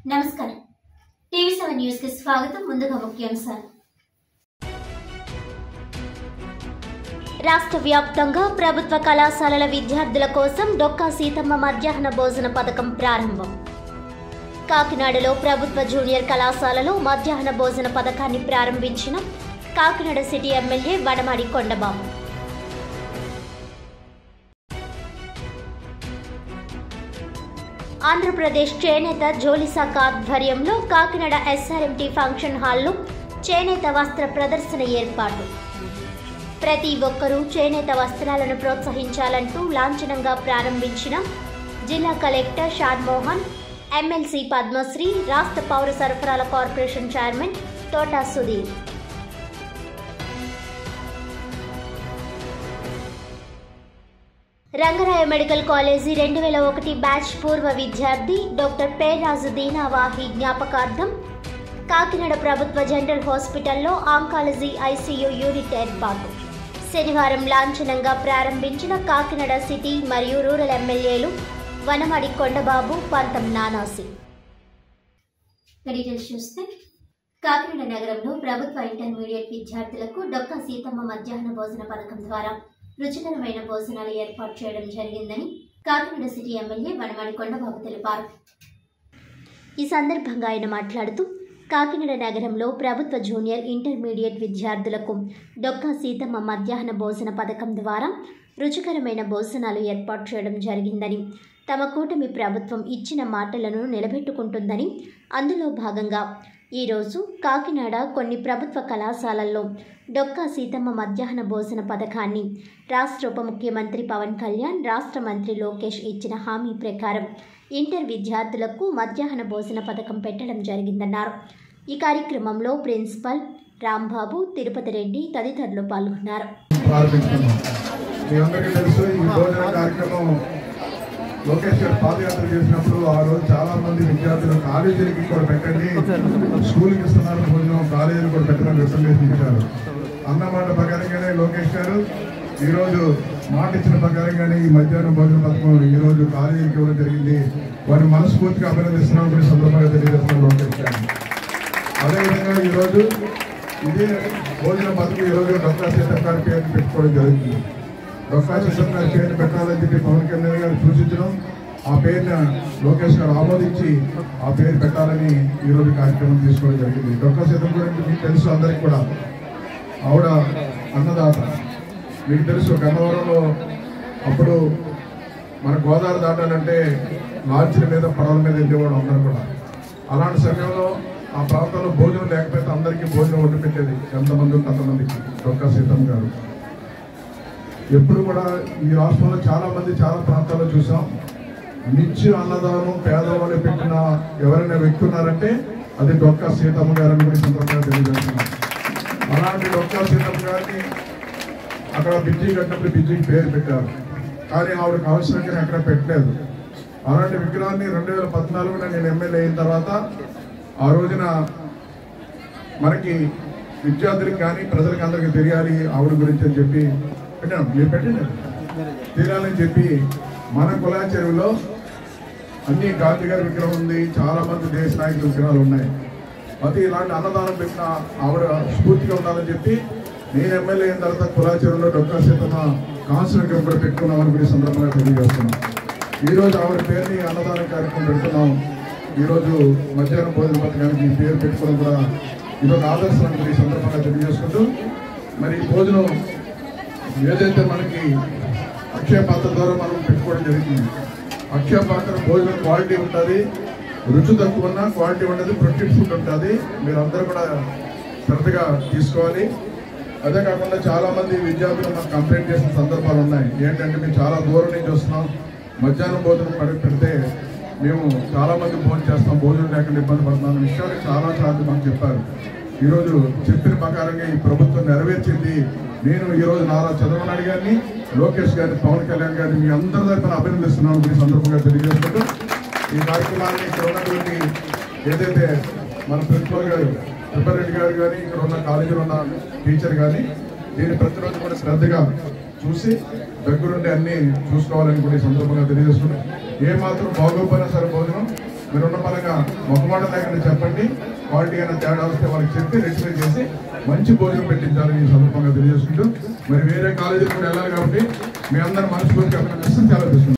నమస్కారం టీవీ7 న్యూస్ కి స్వాగతం. ముందుగా ముఖ్యాంశాలు. రాష్ట్ర వ్యాప్తంగా ప్రభుత్వ కళాశాలల విద్యార్థుల కోసం డొక్కా సీతమ్మ మధ్యాహ్న భోజన పథకం ప్రారంభం. కాకినాడలో ప్రభుత్వ జూనియర్ కళాశాలలో మధ్యాహ్న భోజన పథకాన్ని ప్రారంభించిన కాకినాడ సిటీ ఎమ్మెల్యే వనమాడి కొండబాబు. ఆంధ్రప్రదేశ్ చేనేత జోలిశాఖ ఆధ్వర్యంలో కాకినాడ ఎస్ఆర్ఎంటీ ఫంక్షన్ హాల్లో చేనేత వస్త్ర ప్రదర్శన ఏర్పాటు. ప్రతి ఒక్కరూ చేనేత వస్త్రాలను ప్రోత్సహించాలంటూ లాంఛనంగా ప్రారంభించిన జిల్లా కలెక్టర్ షాద్మోహన్, ఎమ్మెల్సీ పద్మశ్రీ, రాష్ట్ర పౌర సరఫరాల corporation chairman Thota Sudheer. Rangaraya medical college 2001 batch పూర్వ విద్యార్థి డాక్టర్ పేరాజు దీనావాహి జ్ఞాపకార్థం కాకినాడ ప్రభుత్వ జనరల్ హాస్పిటల్లో ఆంకాలజీ ఐసీయూ యూనిట్ ఏర్పాటు. శనివారం లాంఛనంగా ప్రారంభించిన కాకినాడ సిటీ మరియు రూరల్ ఎమ్మెల్యేలు వనమాడి కొండబాబు, పంతం నానాసి. డీటెయిల్స్ చూస్తే కాకినాడ నగరంలో ప్రభుత్వ ఇంటర్మీడియట్ విద్యార్థులకు డొక్కా సీతమ్మ మధ్యాహ్న భోజన పథకం ద్వారా రుచికరమైన భోజనాలు ఏర్పాటు చేయడం జరిగిందని కాకినాడ సిటీ ఎమ్మెల్యే వనమాడి కొండబాబు తెలిపారు. ఈ సందర్భంగా ఆయన మాట్లాడుతూ కాకినాడ నగరంలో ప్రభుత్వ జూనియర్ ఇంటర్మీడియట్ విద్యార్థులకు డొక్కా సీతమ్మ మధ్యాహ్న భోజన పథకం ద్వారా రుచికరమైన భోజనాలు ఏర్పాటు చేయడం జరిగిందని, తమ కూటమి ప్రభుత్వం ఇచ్చిన మాటలను నిలబెట్టుకుంటుందని, అందులో భాగంగా ఈరోజు కాకినాడ కొన్ని ప్రభుత్వ కళాశాలల్లో డొక్కా సీతమ్మ మధ్యాహ్న భోజన పథకాన్ని రాష్ట్ర ఉప ముఖ్యమంత్రి పవన్ కళ్యాణ్, రాష్ట్ర మంత్రి లోకేష్ ఇచ్చిన హామీ ప్రకారం ఇంటర్ విద్యార్థులకు మధ్యాహ్న భోజన పథకం పెట్టడం జరిగిందన్నారు. ఈ కార్యక్రమంలో ప్రిన్సిపల్ రాంబాబు, తిరుపతి రెడ్డి తదితరులు పాల్గొన్నారు. లోకేష్ గారు పాదయాత్ర చేసినప్పుడు ఆ రోజు చాలా మంది విద్యార్థులు కాలేజీలకి కూడా పెట్టండి, స్కూల్కి ఇస్తున్నారు భోజనం, కాలేజీలు కూడా పెట్టడానికి రికమెండేషన్ ఇచ్చారు. అన్నమాట ప్రకారంగానే లోకేష్ గారు ఈరోజు మాట ఇచ్చిన ప్రకారంగానే ఈ మధ్యాహ్నం భోజన పథకం ఈరోజు కాలేజీకి ఇవ్వడం జరిగింది. వారిని మనస్ఫూర్తిగా అభినందిస్తున్నాం కూడా సందర్భంగా తెలియజేస్తున్నాం లోకేష్ గారు. అదేవిధంగా ఈరోజు ఇదే భోజన పథకం ఈరోజు డొక్కా సీతమ్మ గారి పేరుని పెట్టుకోవడం జరుగుతుంది. డొక్కా సీతమ్మ గారి పేరుని పెట్టాలని చెప్పి పవన్ కళ్యాణ్ గారు సూచించడం, ఆ పేరుని లోకేష్ గారు ఆమోదించి ఆ పేరు పెట్టాలని ఈరోజు కార్యక్రమం తీసుకోవడం జరిగింది. డొక్కా సీతమ్మ గురించి మీకు తెలుసు, అందరికీ కూడా ఆవిడ అన్నదాత. మీకు తెలుసు గన్నవరంలో అప్పుడు మన గోదావరి దాటాలంటే లాంచీల మీద, పడవల మీద వెళ్ళేవాడు అందరూ కూడా. అలాంటి సమయంలో ఆ ప్రాంతంలో భోజనం లేకపోతే అందరికీ భోజనం వండి పెట్టేది, ఎంతమంది ఉంటే అంతమందికి డొక్కా సీతమ్మ గారు. ఎప్పుడు కూడా ఈ రాష్ట్రంలో చాలా మంది చాలా ప్రాంతాల్లో చూసాం, నిత్య అన్నదానం పేదవాళ్ళు పెట్టిన ఎవరైనా వ్యక్తి ఉన్నారంటే అది డొక్కా సీతమ్మ గారు అని కూడా సందర్భంగా తెలియజేస్తున్నాం. అలాంటి డొక్కా సీతమ్మ గారిని అక్కడ బిజ్జీ కట్టినప్పుడు బిజ్జీకి పేరు పెట్టారు, కానీ ఆవిడకి అవసరంగా ఎక్కడ పెట్టలేదు. అలాంటి విగ్రహాన్ని 2014లో నేను ఎమ్మెల్యే అయిన తర్వాత ఆ రోజున మనకి విద్యార్థులకు కానీ ప్రజలకు అందరికీ తెలియాలి ఆవిడ గురించి అని చెప్పి పెట్టాను. మీరు పెట్టండి, తెలియాలని చెప్పి మన కులాచెరువులో అన్ని గాంధీ గారి విగ్రహం ఉంది, చాలా మంది దేశ నాయకుల విగ్రహాలు ఉన్నాయి. అది ఇలాంటి అన్నదానం పెట్టిన ఆవిడ స్ఫూర్తిగా ఉండాలని చెప్పి నేను ఎమ్మెల్యే అయిన తర్వాత కులాచెరువులో డొక్కా సీతమ్మ కాన్సర్ విగ్రహం కూడా పెట్టుకున్నామని కూడా సందర్భంగా తెలియజేస్తున్నాం. ఈరోజు ఆవిడ పేరుని అన్నదానం కార్యక్రమం పెడుతున్నాం. ఈరోజు మధ్యాహ్నం భోజన పథకానికి ఈ పేరు పెట్టుకోవడం కూడా ఇదొక ఆదర్శం అని ఈ సందర్భంగా తెలియజేసుకుంటూ, మరి ఈ భోజనం ఏదైతే మనకి అక్షయ పాత్ర ద్వారా మనం పెట్టుకోవడం జరుగుతుంది. అక్షయ పాత్ర భోజనం క్వాలిటీ ఉంటుంది, రుచి తక్కువ ఉన్నా క్వాలిటీ ఉంటుంది, ప్రోటీన్ ఫుడ్ ఉంటుంది. మీరందరూ కూడా శ్రద్ధగా తీసుకోవాలి. అదే కాకుండా చాలామంది విద్యార్థులు మనకు కంప్లైంట్ చేసిన సందర్భాలు ఉన్నాయి. ఏంటంటే మేము చాలా దూరం నుంచి వస్తున్నాం, మధ్యాహ్నం భోజనం పెడితే మేము చాలామంది భోజనం చేస్తాం, భోజనం లేకుండా ఇబ్బంది పడుతున్నాం అనే విషయాన్ని చాలాసార్లు మాకు చెప్పారు. ఈరోజు చెప్పిన ప్రకారంగా ఈ ప్రభుత్వం నెరవేర్చింది. నేను ఈరోజు నారా చంద్రబాబు నాయుడు గారిని, లోకేష్ గారిని, పవన్ కళ్యాణ్ గారిని మీ అందరి తరఫున అభినందిస్తున్నాను ఈ సందర్భంగా తెలియజేసుకుంటూ, ఈ కార్యక్రమాన్ని ఇక్కడ ఉన్నటువంటి ఏదైతే మన ప్రిన్సిపల్ గారు తిరుపతి రెడ్డి గారు కానీ, ఇక్కడ ఉన్న కాలేజీలో ఉన్న టీచర్ కానీ దీన్ని ప్రతిరోజు కూడా శ్రద్ధగా చూసి దగ్గరుండి అన్ని చూసుకోవాలని కూడా ఈ సందర్భంగా తెలియజేస్తున్నాం. ఏమాత్రం బాగోపోయినా సరే భోజనం మీరు ఉన్న పరంగా మొక్కమాట లేకుండా చెప్పండి. క్వాలిటీ అయినా తేడా వస్తే వాళ్ళకి చెప్పి రెక్టిఫై చేసి మంచి భోజనం పెట్టించాలని ఈ సందర్భంగా తెలియజేసుకుంటూ, మరి వేరే కాలేజీలు కూడా వెళ్ళాలి కాబట్టి మీ అందరూ మనస్ఫూర్తిగా సెలవు తీసుకుంటాం.